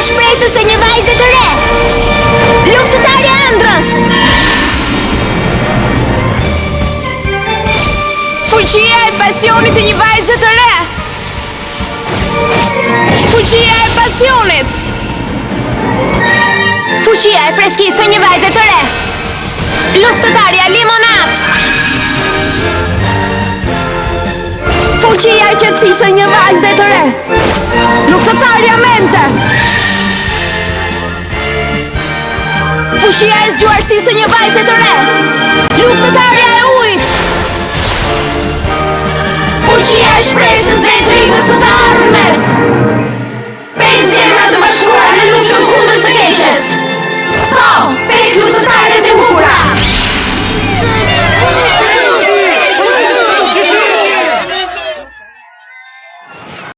e shpresës së një vajze të re. Luftëtarja ëndrës. Fuqia e pasionit të një vajze të re. Fuqia e pasionit. Fuqia e freskisë së një vajze të re. Luftëtarja limonat. Fuqia e qetësisë së një vajze të re. Luftëtarja mente. Fuqia e zgjuarsisë së një vajze të re. Luftëtarja e ujit. Fuqia e shpresës dhe intrigës së të ardhmes.